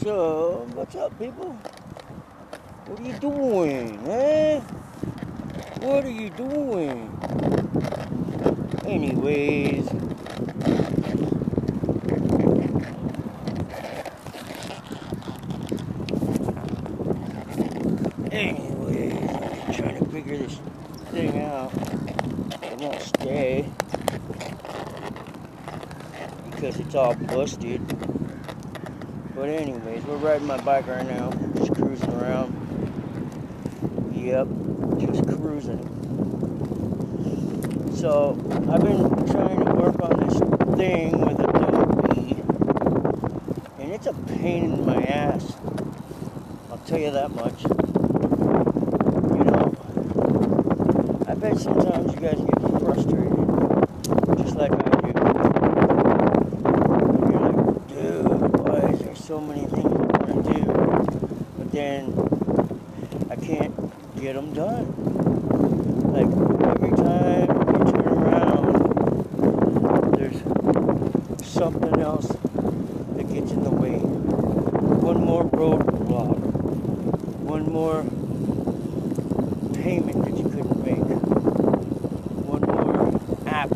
So, what's up, people? What are you doing, eh? What are you doing? Anyways, I'm trying to figure this thing out. It won't stay because it's all busted. But anyways, we're riding my bike right now, just cruising around. Yep, just cruising. So, I've been trying to work on this thing with Adobe, and it's a pain in my ass. I'll tell you that much. You know, I bet sometimes you guys get frustrated, just like I do. You're like, dude, why is there so many things I want to do, but then I can't get them done. Like, every time you turn around, there's something else that gets in the way. One more roadblock. One more payment that you couldn't make. One more app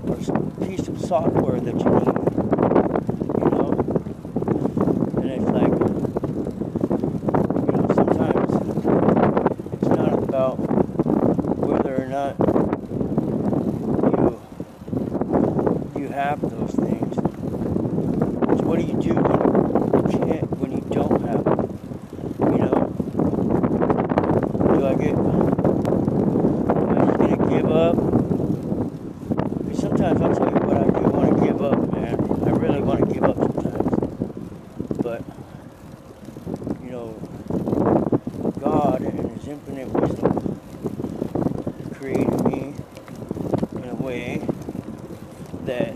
or piece of software that you need. You know? And it's like, sometimes it's not about whether or not you have those things. It's what do you do when you don't have them? You know? Am I just gonna give up? Because sometimes I'll tell you what, I do want to give up, man. I really want to give up sometimes. But, God in His infinite wisdom created me in a way that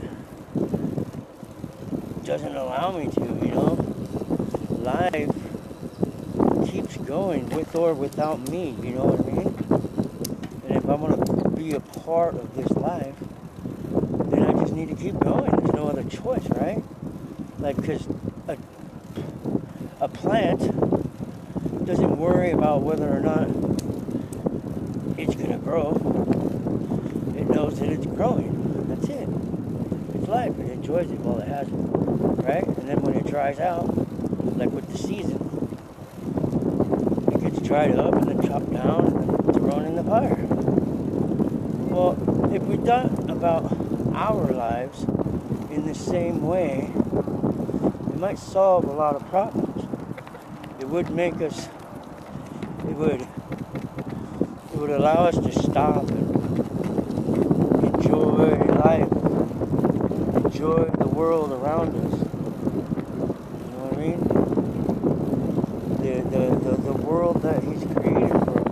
doesn't allow me to, Life keeps going with or without me, you know what I mean? And if I want to be a part of this life, then I just need to keep going. There's no other choice, right? Like, because a plant doesn't worry about whether or not it's going to grow. It knows that it's growing. That's it. It's life. It enjoys it while it has it, right? And then when it dries out, like with the season, it gets dried up and then chopped down and thrown in the fire. Well, if we thought about our lives in the same way, it might solve a lot of problems. It would make us, it would allow us to stop and enjoy life, enjoy the world around us. You know what I mean? The world that He's created for us,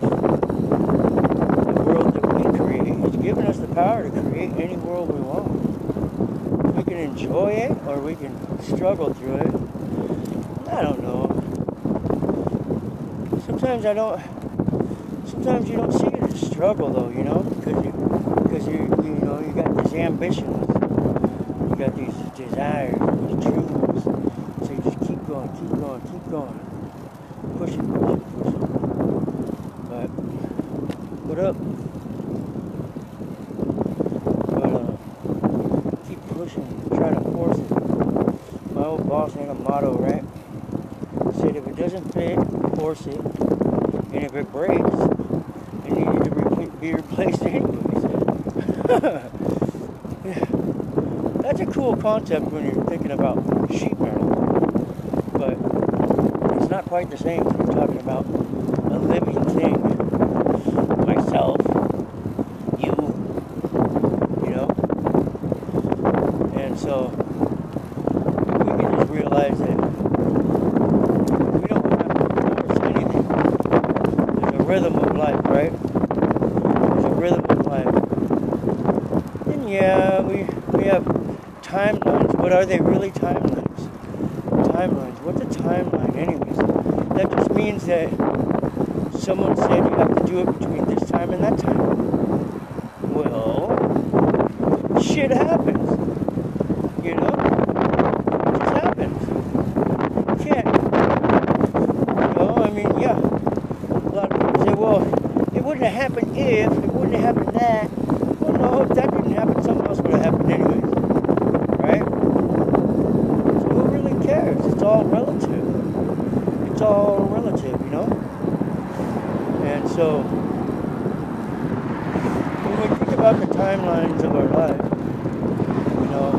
the world that we create. He's given us the power to create any world we want. We can enjoy it or we can struggle through it. I don't know. Sometimes you don't see it as a struggle though, because you got these ambitions, you got these desires, these dreams. So you just keep going, push it. But what up? But keep pushing, try to force it. My old boss had a motto, right? He said if it doesn't fit, force it. And if it breaks, it needed to be replaced anyways. That's a cool concept when you're thinking about sheet metal. But it's not quite the same when you're talking about a living thing. Myself, you know? And so, we can just realize that we don't have to force anything. There's a rhythm of life, right? There's a rhythm of life. And yeah, we have timelines, but are they really timelines? What's a timeline anyways? That just means that someone said you have to do it between this time and that time. Well, shit happens. It just happens. You So when we think about the timelines of our life, you know,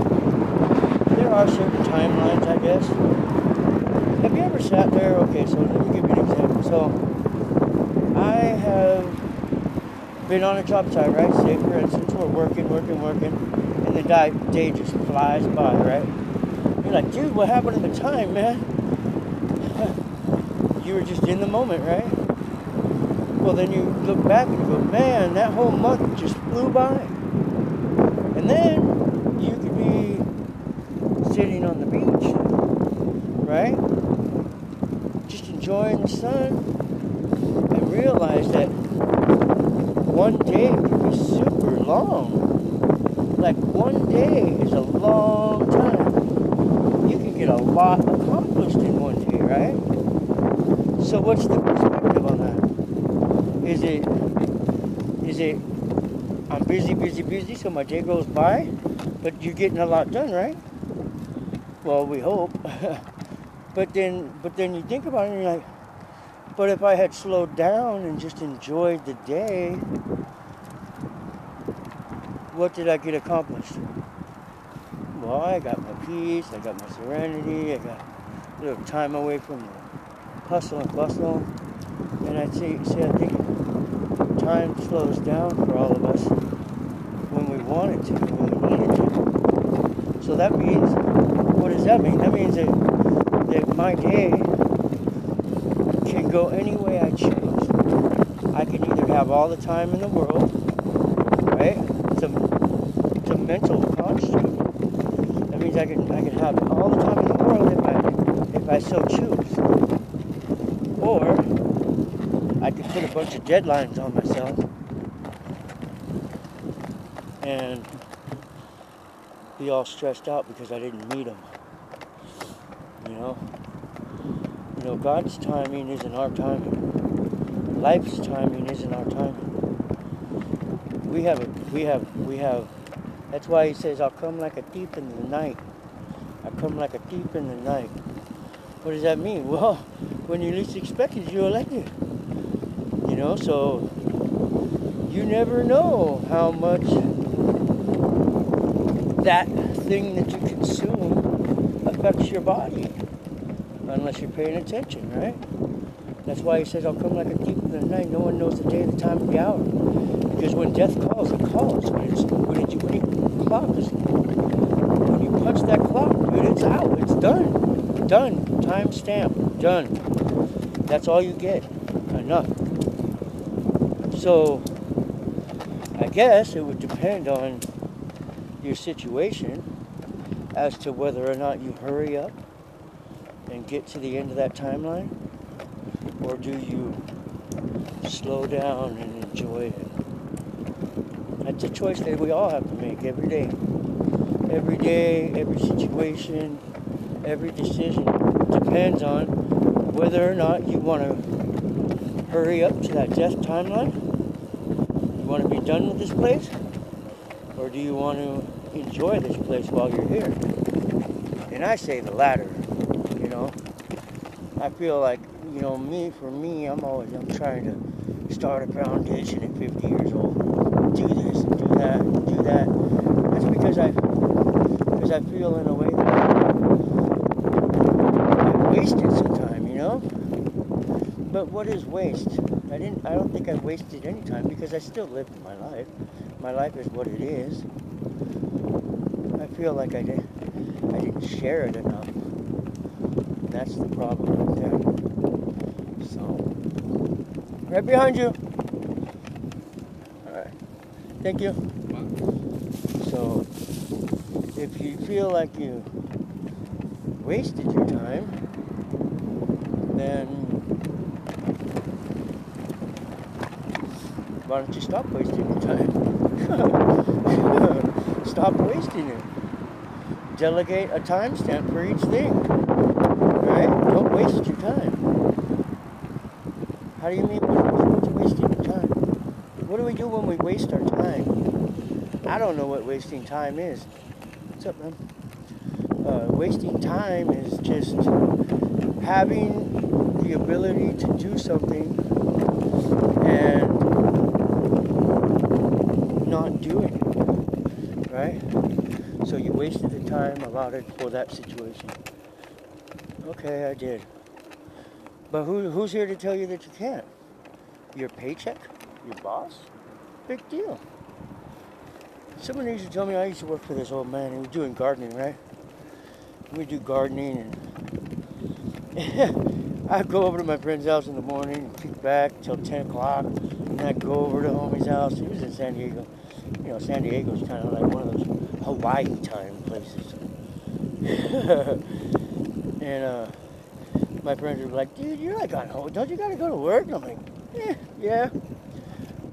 there are certain timelines, I guess. Have you ever sat there? Okay, so let me give you an example. So I have been on a job site, right? Say, for instance, we're working, and the day just flies by, right? You're like, dude, what happened to the time, man? You were just in the moment, right? Well, then you look back and you go, man, that whole month just flew by. And then you could be sitting on the beach, right? Just enjoying the sun and realize that one day can be super long. Like one day is a long time. You can get a lot accomplished in one day, right? So what's the perspective on that? Is it I'm busy, so my day goes by, but you're getting a lot done, right? Well, we hope. But then you think about it and you're like, but if I had slowed down and just enjoyed the day, what did I get accomplished? Well, I got my peace, I got my serenity, I got a little time away from the hustle and bustle. And I think time slows down for all of us when we want it to, when we need it to. So that means, what does that mean? That means that my day can go any way I choose. I can either have all the time in the world, right? It's a mental construct. That means I can have all the time in the world if I so choose. Or I can put a bunch of deadlines on myself and be all stressed out because I didn't meet them. You know, God's timing isn't our timing. Life's timing isn't our timing. We have. That's why he says, I'll come like a thief in the night. I come like a thief in the night. What does that mean? Well, when you least expect it, you're elected. You know, so you never know how much that thing that you consume affects your body. Unless you're paying attention, right? That's why he says, I'll come like a thief in the night. No one knows the day, the time, the hour. Because when death calls, it calls. When you punch that clock, dude, it's out. It's done. Done. Time stamp. Done. That's all you get. Enough. So, I guess it would depend on your situation as to whether or not you hurry up and get to the end of that timeline, or do you slow down and enjoy it? That's a choice that we all have to make every day. Every day, every situation, every decision depends on whether or not you want to hurry up to that death timeline. You want to be done with this place, or do you want to enjoy this place while you're here? And I say the latter. You know, I feel like, you know, for me, I'm trying to start a foundation at 50 years old. Do this and do that and do that. That's because I feel in a way that I've wasted some time, you know? But what is waste? I don't think I wasted any time because I still lived my life. My life is what it is. I feel like I didn't share it enough. That's the problem right there. So, right behind you. Alright. Thank you. So, if you feel like you wasted your time, then why don't you stop wasting your time? Stop wasting it. Delegate a timestamp for each thing. Right? Don't waste your time. How do you mean what's wasting your time? What do we do when we waste our time? I don't know what wasting time is. What's up, man? Wasting time is just having the ability to do something and not doing it, right? So you wasted the time allotted for that situation. Okay, I did. But who's here to tell you that you can't? Your paycheck? Your boss? Big deal. Someone used to tell me, I used to work for this old man. He was doing gardening, right? We do gardening, and I'd go over to my friend's house in the morning and kick back till 10 o'clock. And I'd go over to homie's house. He was in San Diego. You know, San Diego's kind of like one of those Hawaii time places. And my friends were like, dude, you're like on hold. Don't you got to go to work? And I'm like, yeah.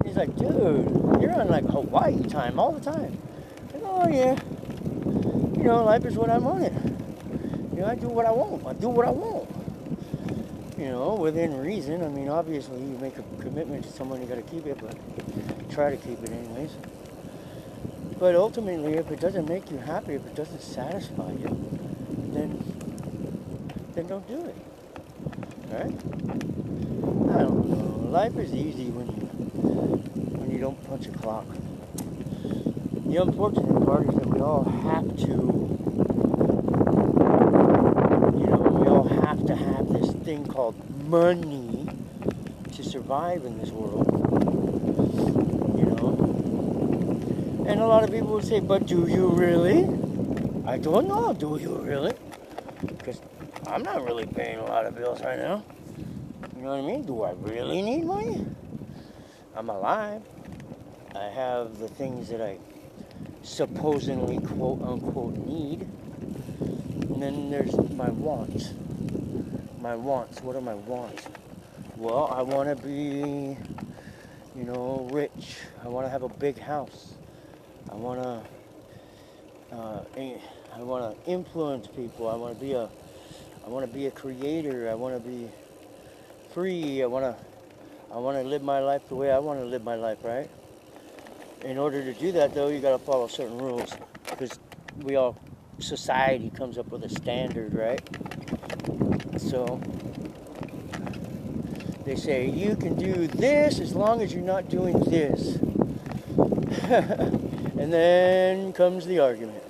He's like, dude, you're on like Hawaii time all the time. I go, oh, yeah. You know, life is what I want it. You know, I do what I want. I do what I want. You know, within reason. I mean, obviously, you make a commitment to someone, you got to keep it, but try to keep it anyways. But ultimately, if it doesn't make you happy, if it doesn't satisfy you, then don't do it. Right? I don't know. Life is easy when you don't punch a clock. The unfortunate part is that we all have to, have this thing called money to survive in this world. You know? And a lot of people would say, but do you really? I don't know. Do you really? Because I'm not really paying a lot of bills right now. You know what I mean? Do I really need money? I'm alive. I have the things that I supposedly, quote unquote, need. And then there's my wants. My wants. What are my wants? Well, I want to be, rich. I want to have a big house. I want to influence people. I want to be a creator. I want to be free. I want to live my life the way I want to live my life, right? In order to do that, though, you got to follow certain rules, because society comes up with a standard, right? So they say you can do this as long as you're not doing this. And then comes the argument.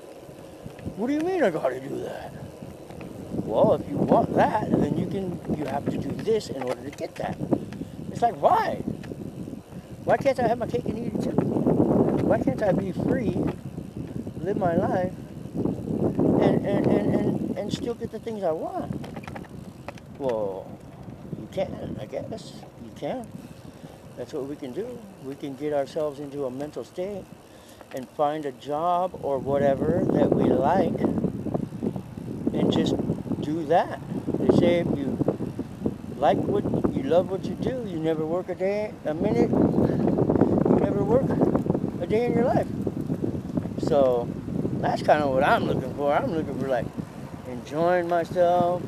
What do you mean I got to do that? Well, if you want that, then you have to do this in order to get that. It's like, why? Why can't I have my cake and eat it too? Why can't I be free, live my life, and still get the things I want? Well, you can, I guess. You can. That's what we can do. We can get ourselves into a mental state and find a job or whatever that we like and just do that. They say if you love what you do, you never work a minute, you never work a day in your life. So that's kind of what I'm looking for. I'm looking for like enjoying myself,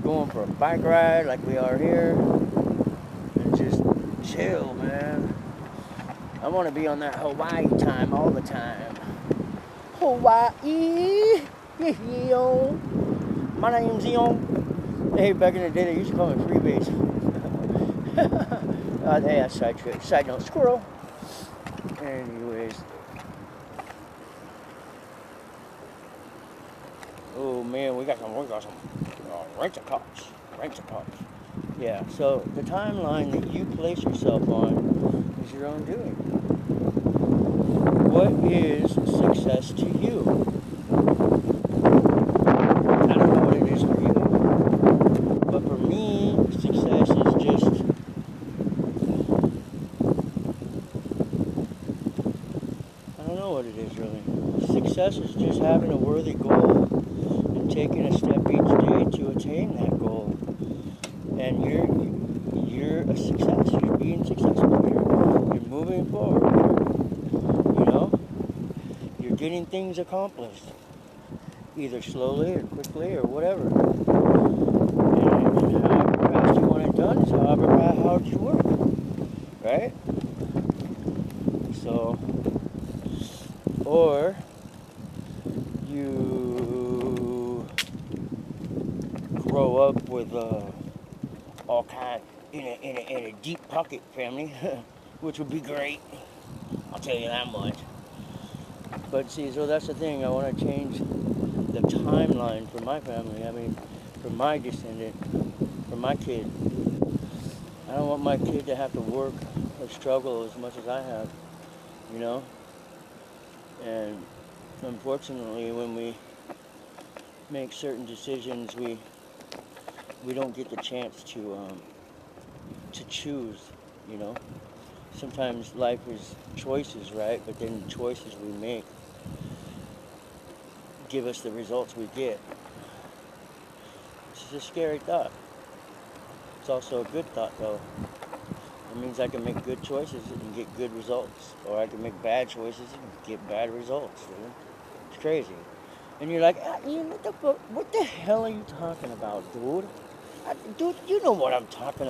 going for a bike ride like we are here, and just chill, man. I want to be on that Hawaii time all the time. Hawaii, yo. My name's Eon. Hey, back in the day, they used to call me Freebase. Hey, that's side note, squirrel. Anyways. Oh man, we got some rental cops. Yeah, so the timeline that you place yourself on is your own doing. What is success to you? I don't know what it is for you, but for me, success is just I don't know what it is really. Success is just having a worthy goal and taking a step each day to attain that goal. And you're a success. You're being successful. You're moving forward. You're getting things accomplished, either slowly or quickly or whatever. And however fast you want it done is however hard you work, right? So, or you grow up with all in a deep pocket family, which would be great. I'll tell you that much. But see, so that's the thing. I want to change the timeline for my family. I mean, for my descendant, for my kid. I don't want my kid to have to work or struggle as much as I have, you know? And unfortunately, when we make certain decisions, we don't get the chance to choose, you know? Sometimes life is choices, right? But then the choices we make give us the results we get. It's a scary thought. It's also a good thought, though. It means I can make good choices and get good results. Or I can make bad choices and get bad results, dude. It's crazy. And you're like, Ian, what the hell are you talking about, dude? Dude, you know what I'm talking about.